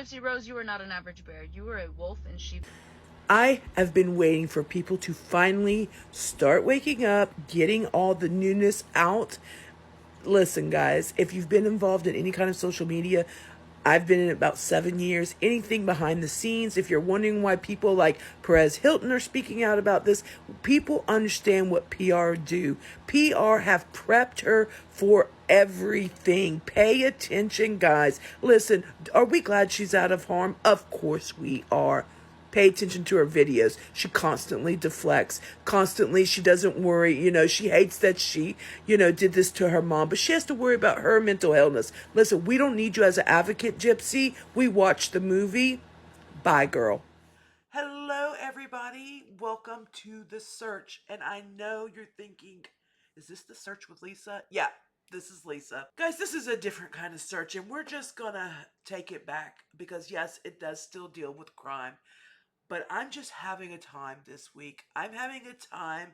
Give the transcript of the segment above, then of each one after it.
Gypsy Rose, you are not an average bear. You are a wolf in sheep. I have been waiting for people to finally start waking up, getting all the newness out. Listen, guys, if you've been involved in any kind of social media, I've been in it about 7 years. Anything behind the scenes, if you're wondering why people like Perez Hilton are speaking out about this, people understand what PR do. PR have prepped her for everything. Pay attention, guys. Listen, are we glad she's out of harm? Of course we are. Pay attention to her videos. She constantly deflects. Constantly, she doesn't worry. She hates that she, did this to her mom, but she has to worry about her mental illness. Listen, we don't need you as an advocate, Gypsy. We watched the movie. Bye, girl. Hello, everybody. Welcome to The Search. And I know you're thinking, is this The Search with Lisa? Yeah, this is Lisa. Guys, this is a different kind of search, and we're just gonna take it back because, yes, it does still deal with crime. But I'm just having a time this week. I'm having a time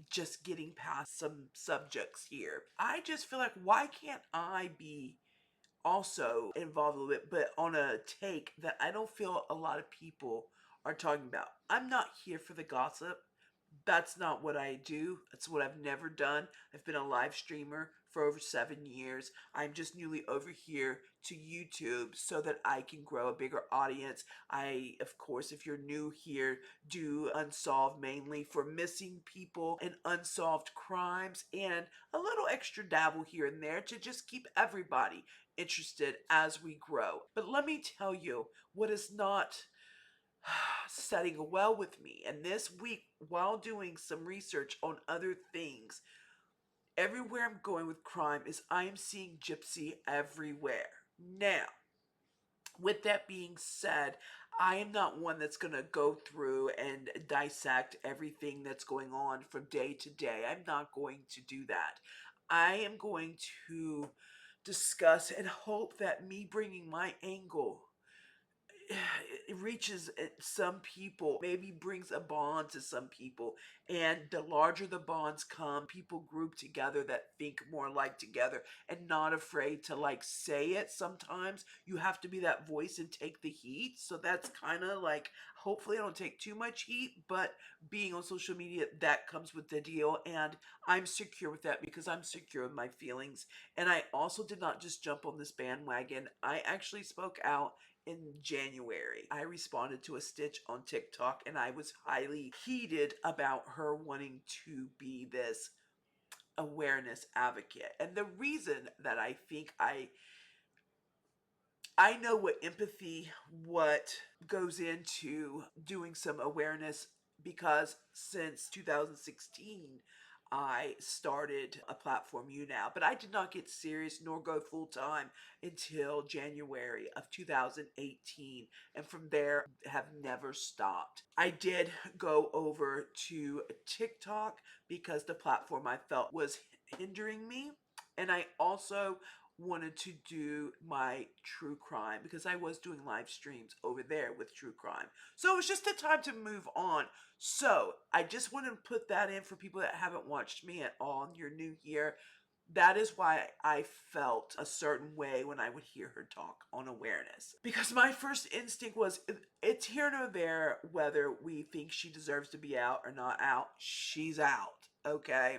just getting past some subjects here. I just feel like, why can't I be also involved a little bit, but on a take that I don't feel a lot of people are talking about? I'm not here for the gossip. That's not what I do. That's what I've never done. I've been a live streamer for over 7 years. I'm just newly over here to YouTube so that I can grow a bigger audience. I, of course, if you're new here, do unsolved mainly for missing people and unsolved crimes, and a little extra dabble here and there to just keep everybody interested as we grow. But let me tell you what is not setting well with me. And this week, while doing some research on other things, everywhere I'm going with crime is I am seeing Gypsy everywhere. Now, with that being said, I am not one that's going to go through and dissect everything that's going on from day to day. I'm not going to do that. I am going to discuss and hope that me bringing my angle, it reaches some people, maybe brings a bond to some people, and the larger the bonds come, people group together that think more like together and not afraid to say it. Sometimes you have to be that voice and take the heat, so that's kind of like, hopefully I don't take too much heat, but being on social media, that comes with the deal, and I'm secure with that because I'm secure with my feelings. And I also did not just jump on this bandwagon. I actually spoke out in January. I responded to a stitch on TikTok, and I was highly heated about her wanting to be this awareness advocate. And the reason that I think I know what empathy, what goes into doing some awareness, because since 2016, I started a platform, YouNow, but I did not get serious nor go full time until January of 2018, and from there have never stopped. I did go over to TikTok because the platform I felt was hindering me, and I also wanted to do my true crime because I was doing live streams over there with true crime. So it was just a time to move on. So I just want to put that in for people that haven't watched me at all and you're new here. That is why I felt a certain way when I would hear her talk on awareness. Because my first instinct was, it's here nor there whether we think she deserves to be out or not out. She's out, okay?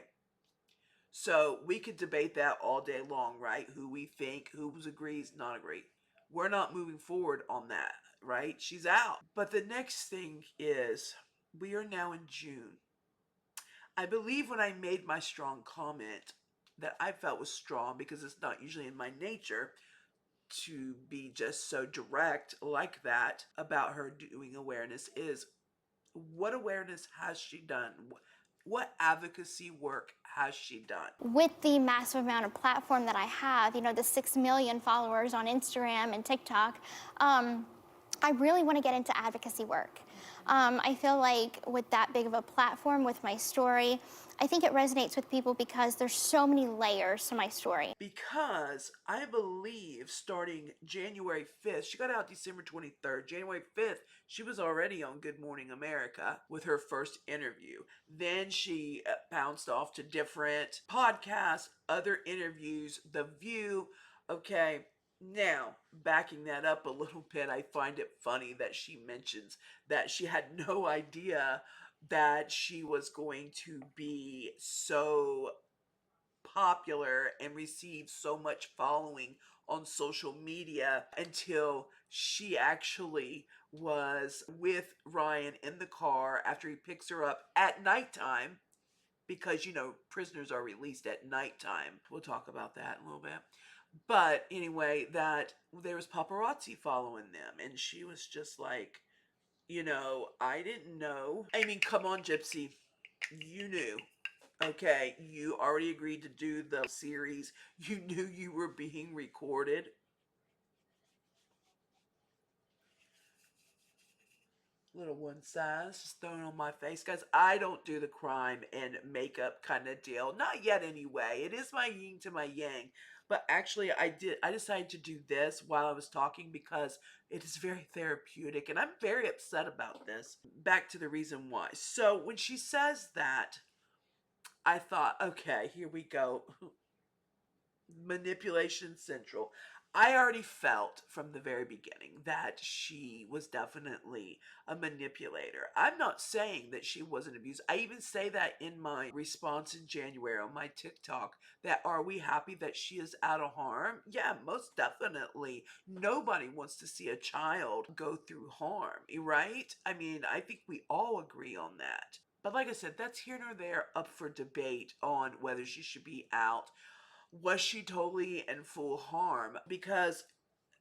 So we could debate that all day long, right? Who we think, who agrees, not agree. We're not moving forward on that, right? She's out. But the next thing is, we are now in June. I believe when I made my strong comment that I felt was strong, because it's not usually in my nature to be just so direct like that about her doing awareness, is what awareness has she done? What advocacy work has she done? With the massive amount of platform that I have, the 6 million followers on Instagram and TikTok, I really want to get into advocacy work. I feel like with that big of a platform, with my story, I think it resonates with people because there's so many layers to my story. Because I believe starting January 5th, she got out December 23rd. January 5th, she was already on Good Morning America with her first interview. Then she bounced off to different podcasts, other interviews, The View. Okay, Now, backing that up a little bit, I find it funny that she mentions that she had no idea that she was going to be so popular and receive so much following on social media until she actually was with Ryan in the car after he picks her up at nighttime, because prisoners are released at nighttime. We'll talk about that in a little bit. But anyway, that there was paparazzi following them, and she was just like, I didn't know. I mean, come on, Gypsy. You knew. Okay, you already agreed to do the series. You knew you were being recorded. Little one size just thrown on my face. Guys, I don't do the crime and makeup kind of deal. Not yet anyway. It is my yin to my yang. But actually I decided to do this while I was talking because it is very therapeutic and I'm very upset about this. Back to the reason why. So when she says that, I thought, okay, here we go. Manipulation Central. I already felt from the very beginning that she was definitely a manipulator. I'm not saying that she wasn't abused. I even say that in my response in January on my TikTok, that are we happy that she is out of harm? Yeah, most definitely. Nobody wants to see a child go through harm, right? I mean, I think we all agree on that. But like I said, that's here nor there, up for debate on whether she should be out. Was she totally in full harm? Because,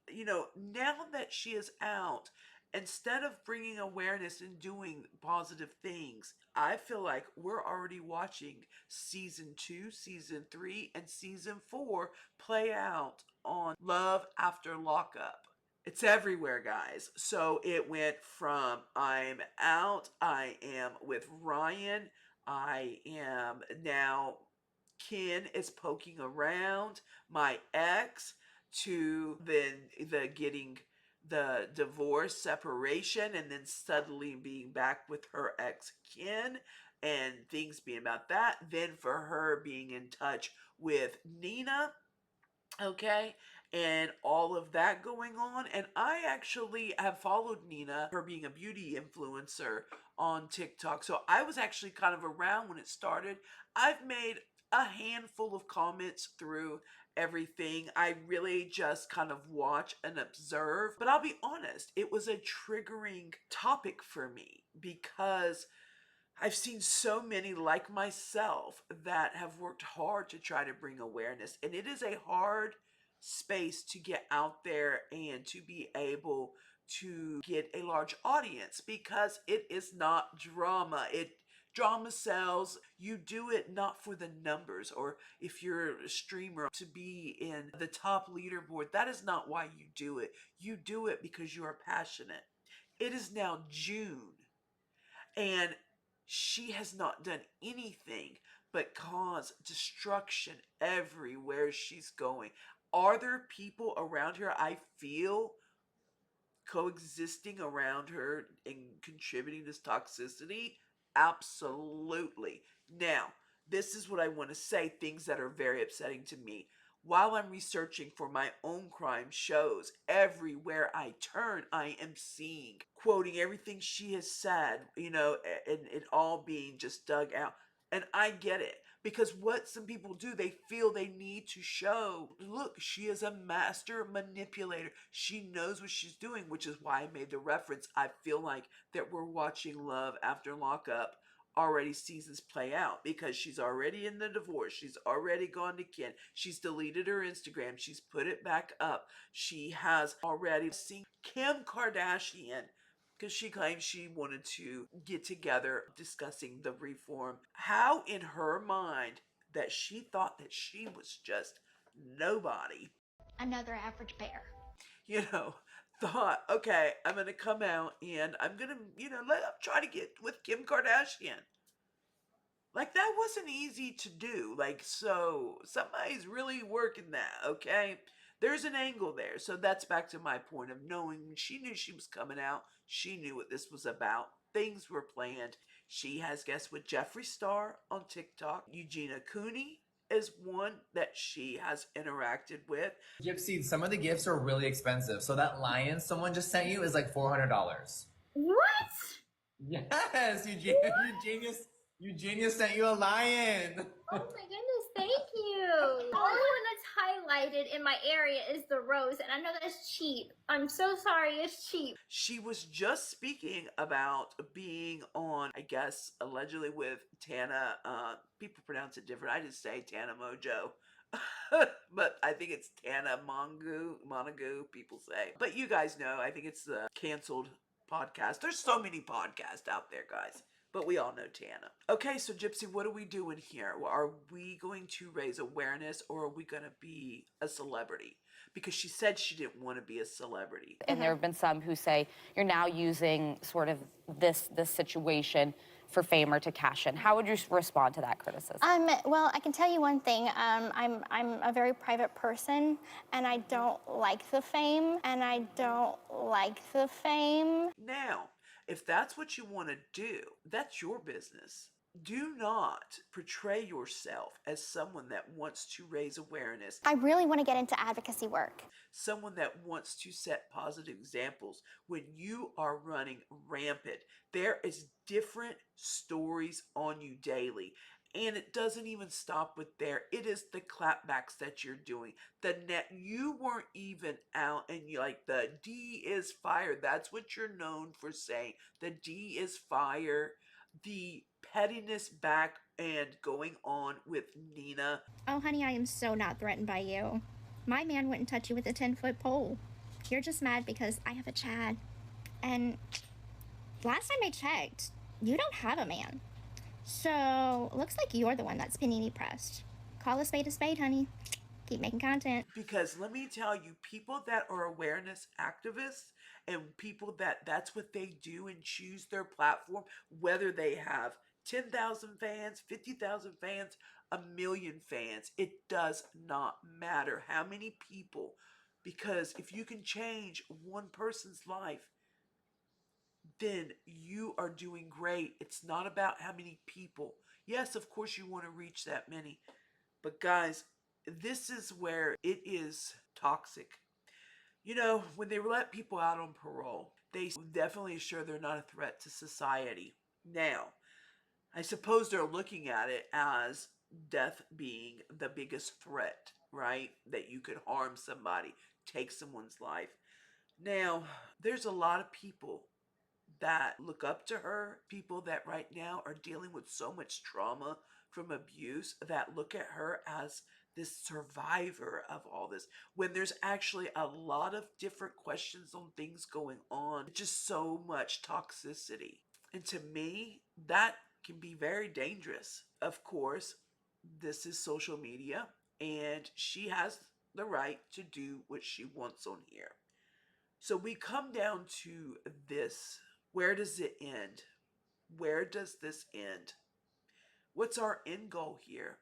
now that she is out, instead of bringing awareness and doing positive things, I feel like we're already watching season 2, season 3, and season 4 play out on Love After Lockup. It's everywhere, guys. So it went from I'm out, I am with Ryan, I am now Ken is poking around my ex, to then the getting the divorce separation and then suddenly being back with her ex Ken and things being about that, then for her being in touch with Nina, okay, and all of that going on. And I actually have followed Nina, her being a beauty influencer on TikTok, so I was actually kind of around when it started. I've made a handful of comments through everything. I really just kind of watch and observe, but I'll be honest, it was a triggering topic for me because I've seen so many like myself that have worked hard to try to bring awareness, and it is a hard space to get out there and to be able to get a large audience because it is not drama. Drama sells. You do it not for the numbers, or if you're a streamer to be in the top leaderboard. That is not why you do it. You do it because you are passionate. It is now June, and she has not done anything but cause destruction everywhere she's going. Are there people around her I feel coexisting around her and contributing this toxicity? Absolutely. Now, this is what I want to say, things that are very upsetting to me. While I'm researching for my own crime shows, everywhere I turn, I am seeing, quoting everything she has said, and it all being just dug out. And I get it, because what some people do, they feel they need to show, look, she is a master manipulator. She knows what she's doing, which is why I made the reference. I feel like that we're watching Love After Lockup already seasons play out, because she's already in the divorce. She's already gone to Ken. She's deleted her Instagram. She's put it back up. She has already seen Kim Kardashian, because she claims she wanted to get together discussing the reform. How in her mind that she thought that she was just nobody, Another average bear. you know, thought, okay, I'm going to come out and I'm going to, try to get with Kim Kardashian. Like, that wasn't easy to do. Like, so somebody's really working that, okay? There's an angle there. So that's back to my point of knowing when she knew she was coming out, she knew what this was about. Things were planned. She has guests with Jeffree Star on TikTok, Eugenia Cooney, is one that she has interacted with. Gypsy, some of the gifts are really expensive. So that lion someone just sent you is like $400. What? Yes, Eugenia sent you a lion. Oh my goodness, thank you. The only one that's highlighted in my area is the rose, and I know that's cheap. I'm so sorry, it's cheap. She was just speaking about being on, I guess, allegedly with Tana. People pronounce it different. I just say Tana Mojo. But I think it's Tana Montague, people say. But you guys know, I think it's the canceled podcast. There's so many podcasts out there, guys. But we all know Tana. Okay, so Gypsy, what are we doing here? Are we going to raise awareness, or are we going to be a celebrity? Because she said she didn't want to be a celebrity. And there have been some who say you're now using sort of this situation for fame or to cash in. How would you respond to that criticism? Well, I can tell you one thing. I'm a very private person, and I don't like the fame. Now, if that's what you want to do, that's your business. Do not portray yourself as someone that wants to raise awareness, I really want to get into advocacy work. someone that wants to set positive examples when you are running rampant. There is different stories on you daily. And it doesn't even stop with there. It is the clapbacks that you're doing. You weren't even out, and you like the D is fire. That's what you're known for saying. The D is fire. The pettiness back and going on with Nina. Oh, honey, I am so not threatened by you. My man wouldn't touch you with a 10-foot pole. You're just mad because I have a Chad. And last time I checked, you don't have a man. So, looks like you're the one that's panini pressed. Call a spade, honey. Keep making content. Because let me tell you, people that are awareness activists and people that's what they do and choose their platform, whether they have 10,000 fans, 50,000 fans, a million fans, it does not matter how many people. Because if you can change one person's life, then you are doing great. It's not about how many people. Yes, of course you want to reach that many. But guys, this is where it is toxic. You know, when they let people out on parole, they definitely assure they're not a threat to society. Now, I suppose they're looking at it as death being the biggest threat, right? That you could harm somebody, take someone's life. Now, there's a lot of people that look up to her, people that right now are dealing with so much trauma from abuse that look at her as this survivor of all this, when there's actually a lot of different questions on things going on, just so much toxicity. And to me, that can be very dangerous. Of course, this is social media, and she has the right to do what she wants on here. So we come down to this. Where does it end? Where does this end? What's our end goal here?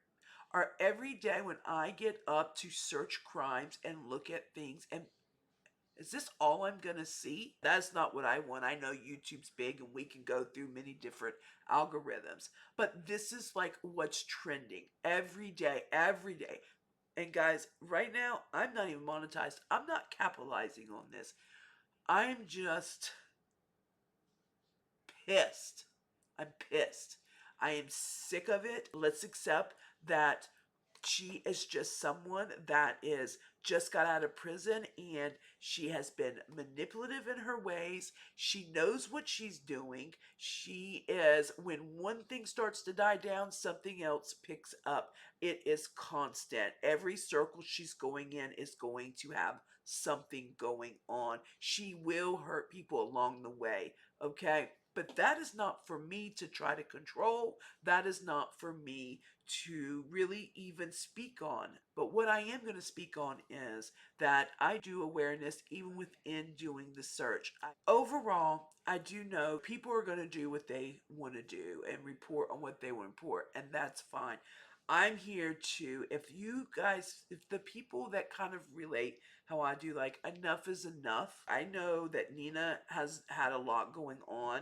Every day when I get up to search crimes and look at things, and is this all I'm going to see? That's not what I want. I know YouTube's big and we can go through many different algorithms, but this is like what's trending every day, every day. And guys, right now, I'm not even monetized. I'm not capitalizing on this. I'm just pissed. I'm pissed. I am sick of it. Let's accept that she is just someone that is just got out of prison and she has been manipulative in her ways. She knows what she's doing. She is, when one thing starts to die down, something else picks up. It is constant. Every circle she's going in is going to have something going on. She will hurt people along the way, okay? But that is not for me to try to control. That is not for me to really even speak on. But what I am going to speak on is that I do awareness even within doing the search. Overall, I do know people are going to do what they want to do and report on what they want to report, and that's fine. I'm here to, if the people that kind of relate how I do, like, enough is enough. I know that Nina has had a lot going on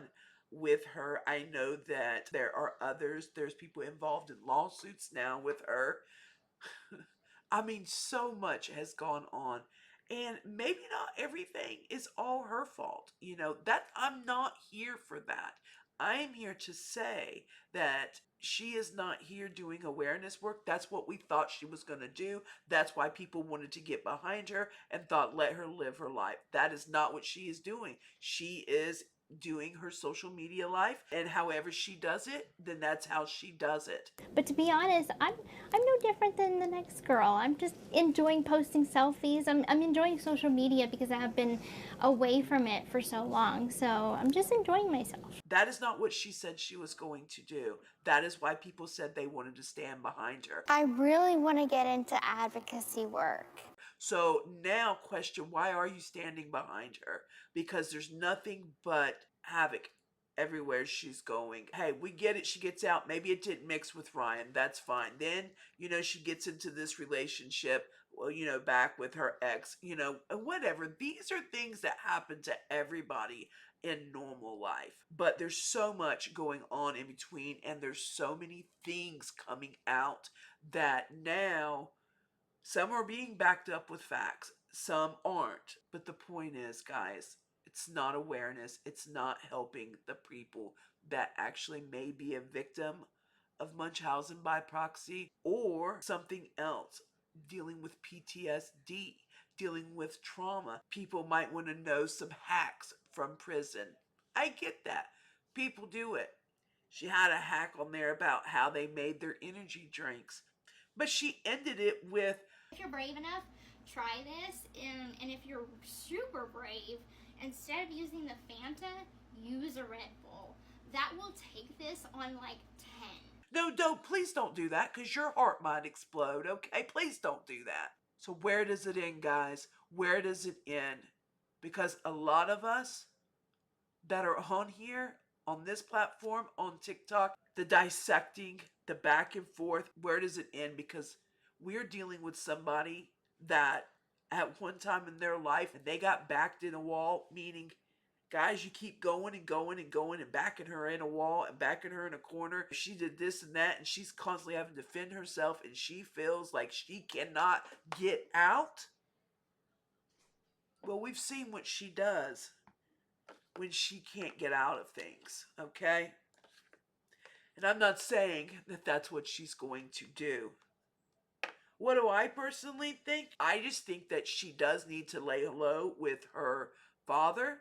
with her. I know that there are others. There's people involved in lawsuits now with her. I mean, so much has gone on. And maybe not everything is all her fault. That I'm not here for that. I am here to say that she is not here doing awareness work. That's what we thought she was going to do. That's why people wanted to get behind her and thought, let her live her life. That is not what she is doing. She is doing her social media life, and however she does it, then that's how she does it. But to be honest, I'm no different than the next girl. I'm just enjoying posting selfies. I'm enjoying social media because I have been away from it for so long. So I'm just enjoying myself. That is not what she said she was going to do. That is why people said they wanted to stand behind her. I really want to get into advocacy work. So now question, why are you standing behind her? Because there's nothing but havoc everywhere she's going. Hey, we get it. She gets out. Maybe it didn't mix with Ryan. That's fine. Then, she gets into this relationship, well, back with her ex, whatever. These are things that happen to everybody in normal life. But there's so much going on in between, and there's so many things coming out that now some are being backed up with facts, some aren't. But the point is, guys, it's not awareness. It's not helping the people that actually may be a victim of Munchausen by proxy or something else, dealing with PTSD, dealing with trauma. People might want to know some hacks from prison. I get that. People do it. She had a hack on there about how they made their energy drinks, but she ended it with, If you're brave enough, try this. And if you're super brave, instead of using the Fanta, use a Red Bull. That will take this on like 10. no, please don't do that, because your heart might explode, okay? Please don't do that. So where does it end, guys? Where does it end? Because a lot of us that are on here, on this platform, on TikTok, the dissecting, the back and forth, where does it end? Because we're dealing with somebody that at one time in their life, they got backed in a wall, meaning, guys, you keep going and going and going and backing her in a wall and backing her in a corner. She did this and that, and she's constantly having to defend herself, and she feels like she cannot get out. Well, we've seen what she does when she can't get out of things, okay? And I'm not saying that that's what she's going to do. What do I personally think? I just think that she does need to lay low with her father.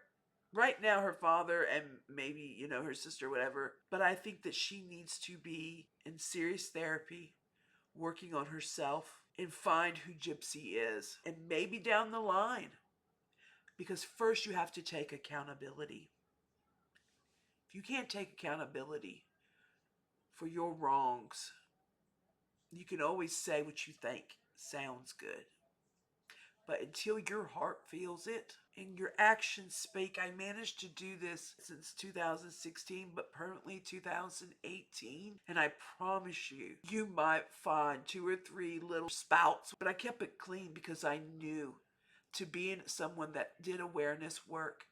Right now, her father and maybe, her sister, whatever. But I think that she needs to be in serious therapy, working on herself, and find who Gypsy is. And maybe down the line. Because first you have to take accountability. If you can't take accountability for your wrongs, you can always say what you think sounds good. But until your heart feels it and your actions speak, I managed to do this since 2016, but permanently 2018. And I promise you, you might find 2 or 3 little spouts. But I kept it clean because I knew, to being someone that did awareness work,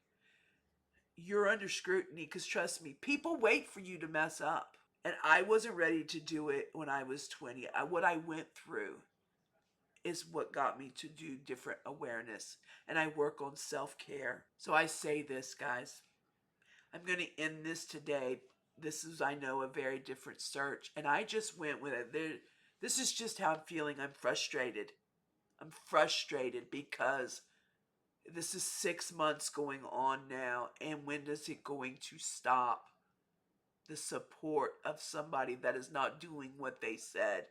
you're under scrutiny, because trust me, people wait for you to mess up. And I wasn't ready to do it when I was 20. What I went through is what got me to do different awareness. And I work on self-care. So I say this, guys. I'm going to end this today. This is, I know, a very different search. And I just went with it. This is just how I'm feeling. I'm frustrated. I'm frustrated because this is 6 months going on now. And when is it going to stop? The support of somebody that is not doing what they said,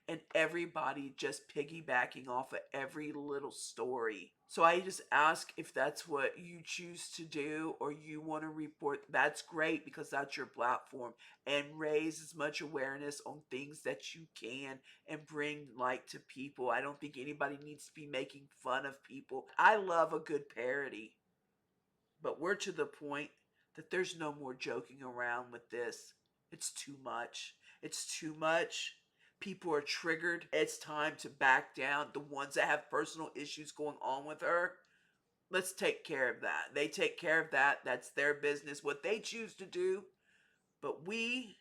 and everybody just piggybacking off of every little story. So I just ask, if that's what you choose to do or you want to report, that's great, because that's your platform, and raise as much awareness on things that you can and bring light to people. I don't think anybody needs to be making fun of people. I love a good parody, but we're to the point that there's no more joking around with this. It's too much. It's too much. People are triggered. It's time to back down. The ones that have personal issues going on with her, let's take care of that. They take care of that. That's their business, what they choose to do. But we,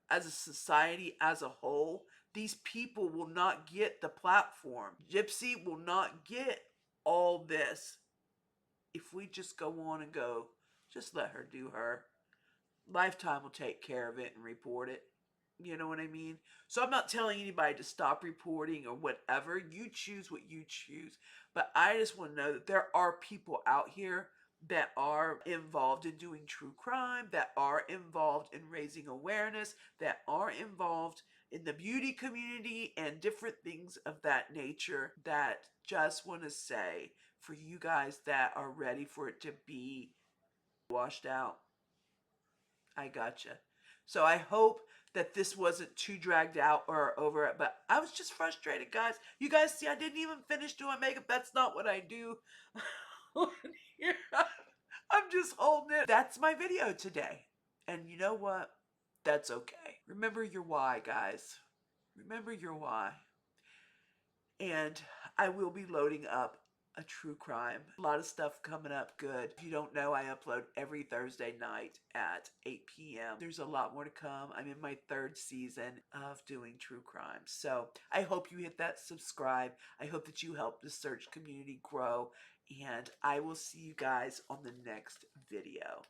as a society, as a whole, these people will not get the platform. Gypsy will not get all this if we just go on and go, just let her do her. Lifetime will take care of it and report it. You know what I mean? So I'm not telling anybody to stop reporting or whatever. You choose what you choose. But I just want to know that there are people out here that are involved in doing true crime, that are involved in raising awareness, that are involved in the beauty community and different things of that nature, that just want to say, for you guys that are ready for it to be washed out, I gotcha. So I hope that this wasn't too dragged out or over it, but I was just frustrated, guys. You guys see, I didn't even finish doing makeup. That's not what I do. Here, I'm just holding it. That's my video today. And you know what? That's okay. Remember your why, guys. Remember your why. And I will be loading up a true crime. A lot of stuff coming up good. If you don't know, I upload every Thursday night at 8 p.m. There's a lot more to come. I'm in my 3rd season of doing true crime. So I hope you hit that subscribe. I hope that you help the search community grow. And I will see you guys on the next video.